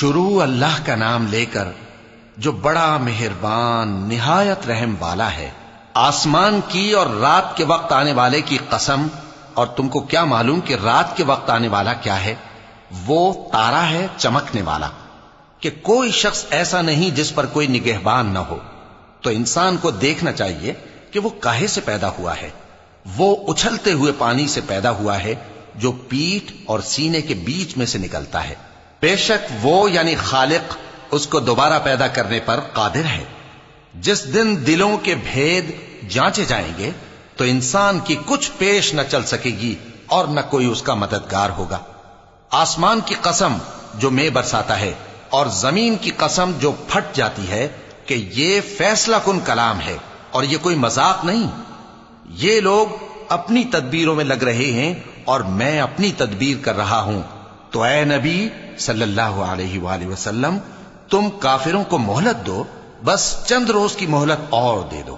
شروع اللہ کا نام لے کر جو بڑا مہربان نہایت رحم والا ہے۔ آسمان کی اور رات کے وقت آنے والے کی قسم، اور تم کو کیا معلوم کہ رات کے وقت آنے والا کیا ہے؟ وہ تارا ہے چمکنے والا، کہ کوئی شخص ایسا نہیں جس پر کوئی نگہبان نہ ہو۔ تو انسان کو دیکھنا چاہیے کہ وہ کاہے سے پیدا ہوا ہے۔ وہ اچھلتے ہوئے پانی سے پیدا ہوا ہے جو پیٹھ اور سینے کے بیچ میں سے نکلتا ہے۔ بے شک وہ یعنی خالق اس کو دوبارہ پیدا کرنے پر قادر ہے۔ جس دن دلوں کے بھید جانچے جائیں گے تو انسان کی کچھ پیش نہ چل سکے گی اور نہ کوئی اس کا مددگار ہوگا۔ آسمان کی قسم جو مے برساتا ہے، اور زمین کی قسم جو پھٹ جاتی ہے، کہ یہ فیصلہ کن کلام ہے اور یہ کوئی مذاق نہیں۔ یہ لوگ اپنی تدبیروں میں لگ رہے ہیں اور میں اپنی تدبیر کر رہا ہوں۔ تو اے نبی صلی اللہ علیہ وآلہ وسلم، تم کافروں کو مہلت دو، بس چند روز کی مہلت اور دے دو۔